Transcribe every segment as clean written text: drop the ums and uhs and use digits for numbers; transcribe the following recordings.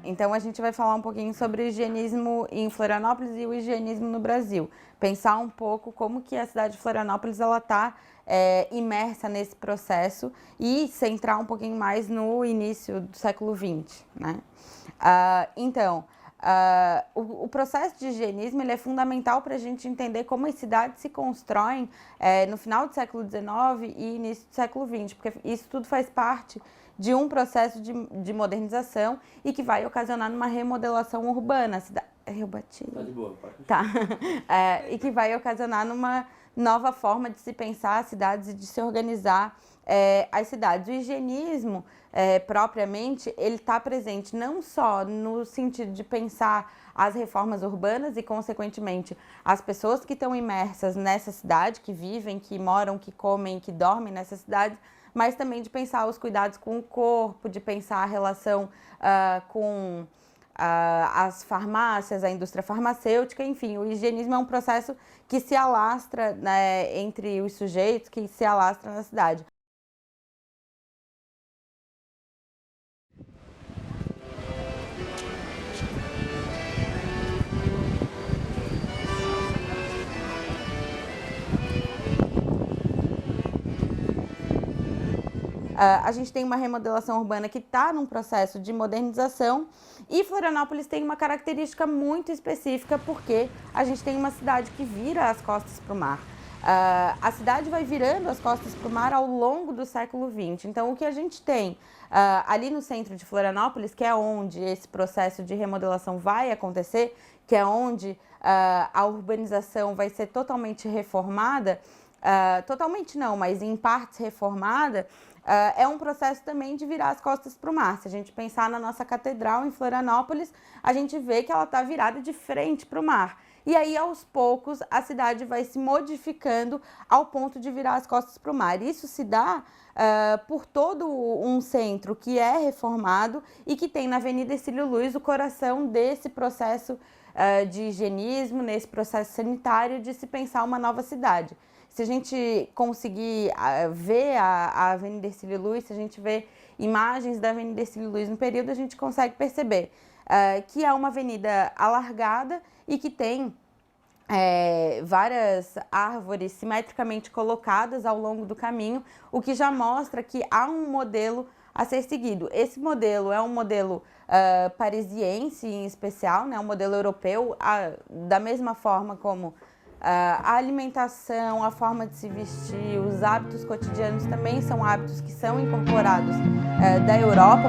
Então a gente vai falar um pouquinho sobre o higienismo em Florianópolis e o higienismo no Brasil. Pensar um pouco como que a cidade de Florianópolis está imersa nesse processo e centrar um pouquinho mais no início do século XX, né? O processo de higienismo ele é fundamental para a gente entender como as cidades se constroem no final do século XIX e início do século XX, porque isso tudo faz parte de um processo de modernização e que vai ocasionar uma remodelação urbana. Eu bati. Tá de boa, pode. Tá. E que vai ocasionar numa nova forma de se pensar as cidades e de se organizar as cidades. O higienismo, propriamente, ele está presente não só no sentido de pensar as reformas urbanas e, consequentemente, as pessoas que estão imersas nessa cidade, que vivem, que moram, que comem, que dormem nessa cidade, mas também de pensar os cuidados com o corpo, de pensar a relação com as farmácias, a indústria farmacêutica, enfim, o higienismo é um processo que se alastra, né, entre os sujeitos, que se alastra na cidade. A gente tem uma remodelação urbana que está num processo de modernização e Florianópolis tem uma característica muito específica porque a gente tem uma cidade que vira as costas para o mar. A cidade vai virando as costas para o mar ao longo do século XX. Então, o que a gente tem ali no centro de Florianópolis, que é onde esse processo de remodelação vai acontecer, que é onde a urbanização vai ser totalmente reformada, totalmente não, mas em partes reformada, é um processo também de virar as costas para o mar. Se a gente pensar na nossa catedral em Florianópolis, a gente vê que ela está virada de frente para o mar. E aí, aos poucos, a cidade vai se modificando ao ponto de virar as costas para o mar. Isso se dá por todo um centro que é reformado e que tem na Avenida Hercílio Luz o coração desse processo de higienismo, nesse processo sanitário de se pensar uma nova cidade. Se a gente conseguir ver a Avenida Hercílio Luz, se a gente vê imagens da Avenida Hercílio Luz no período, a gente consegue perceber que é uma avenida alargada e que tem várias árvores simetricamente colocadas ao longo do caminho, o que já mostra que há um modelo a ser seguido. Esse modelo é um modelo parisiense em especial, né, um modelo europeu, da mesma forma como a alimentação, a forma de se vestir, os hábitos cotidianos também são hábitos que são incorporados da Europa.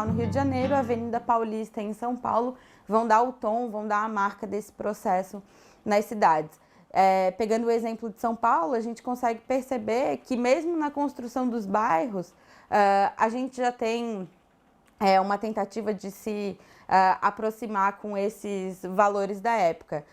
No Rio de Janeiro, a Avenida Paulista em São Paulo vão dar o tom, vão dar a marca desse processo nas cidades. Pegando o exemplo de São Paulo, a gente consegue perceber que mesmo na construção dos bairros, a gente já tem uma tentativa de se aproximar com esses valores da época.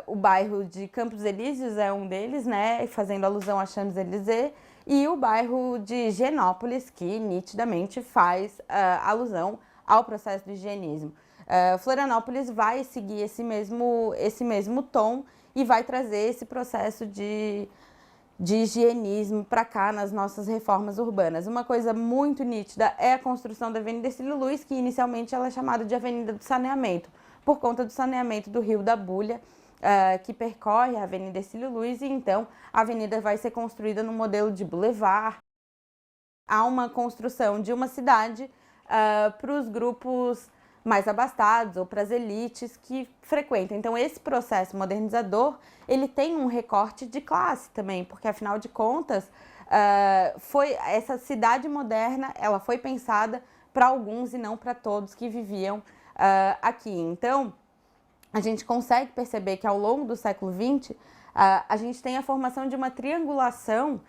O bairro de Campos Elíseos é um deles, né, fazendo alusão a Champs-Élysées, e o bairro de Higienópolis, que nitidamente faz alusão ao processo do higienismo. Florianópolis vai seguir esse mesmo tom e vai trazer esse processo de higienismo para cá nas nossas reformas urbanas. Uma coisa muito nítida é a construção da Avenida Hercílio Luz, que inicialmente ela é chamada de Avenida do Saneamento, por conta do saneamento do Rio da Bulha, que percorre a Avenida Hercílio Luz, e então a avenida vai ser construída no modelo de boulevard. Há uma construção de uma cidade para os grupos mais abastados ou para as elites que frequentam. Então esse processo modernizador, ele tem um recorte de classe também, porque afinal de contas, essa cidade moderna, ela foi pensada para alguns e não para todos que viviam aqui. Então, a gente consegue perceber que ao longo do século XX, a gente tem a formação de uma triangulação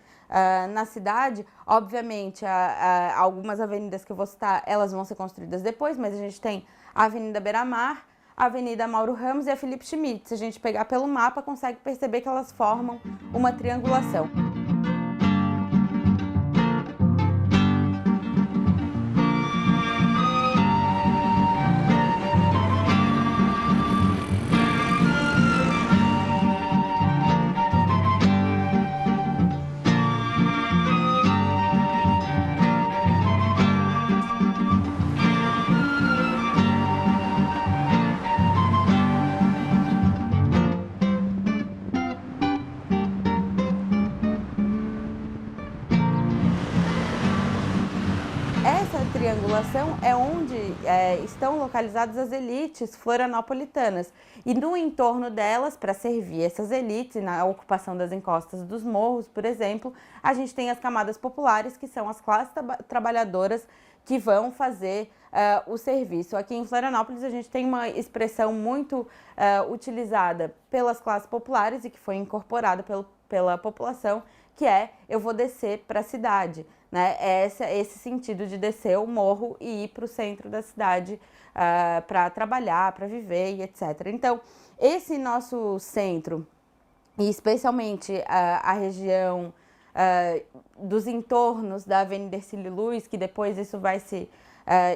na cidade. Obviamente, algumas avenidas que eu vou citar, elas vão ser construídas depois, mas a gente tem a Avenida Beira-Mar, a Avenida Mauro Ramos e a Felipe Schmidt. Se a gente pegar pelo mapa, consegue perceber que elas formam uma triangulação. triangulação é onde estão localizadas as elites florianopolitanas. E no entorno delas, para servir essas elites, na ocupação das encostas dos morros, por exemplo, a gente tem as camadas populares, que são as classes trabalhadoras que vão fazer o serviço. Aqui em Florianópolis, a gente tem uma expressão muito utilizada pelas classes populares e que foi incorporada pela população, que é: eu vou descer para a cidade. Né? Esse sentido de descer o morro e ir para o centro da cidade para trabalhar, para viver e etc. Então, esse nosso centro, e especialmente a região dos entornos da Avenida Hercílio Luz, que depois isso vai se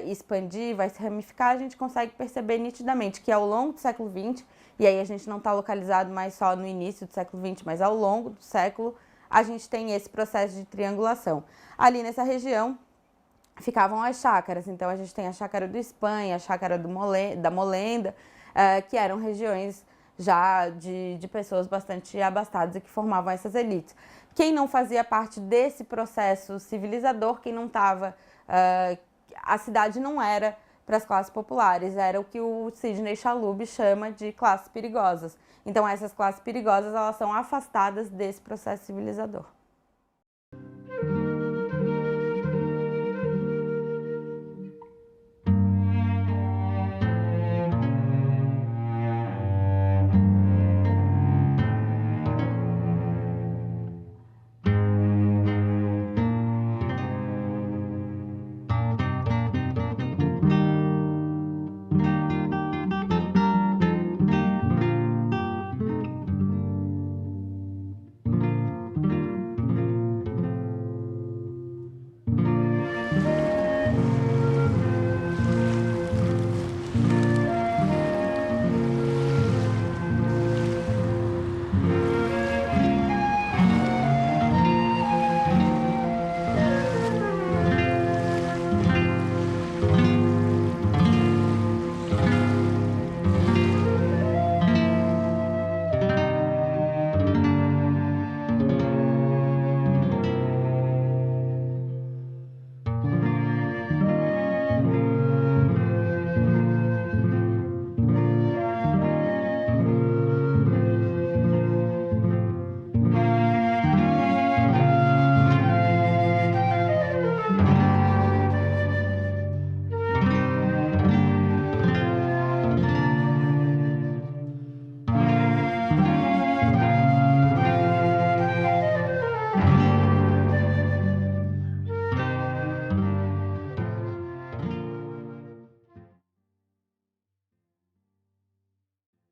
expandir, vai se ramificar, a gente consegue perceber nitidamente que ao longo do século XX, e aí a gente não está localizado mais só no início do século XX, mas ao longo do século, a gente tem esse processo de triangulação. Ali nessa região ficavam as chácaras, então a gente tem a chácara do Espanha, a chácara da Molenda, que eram regiões já de pessoas bastante abastadas e que formavam essas elites. Quem não fazia parte desse processo civilizador, quem não estava, a cidade não era para as classes populares, era o que o Sidney Chalub chama de classes perigosas. Então essas classes perigosas, elas são afastadas desse processo civilizador.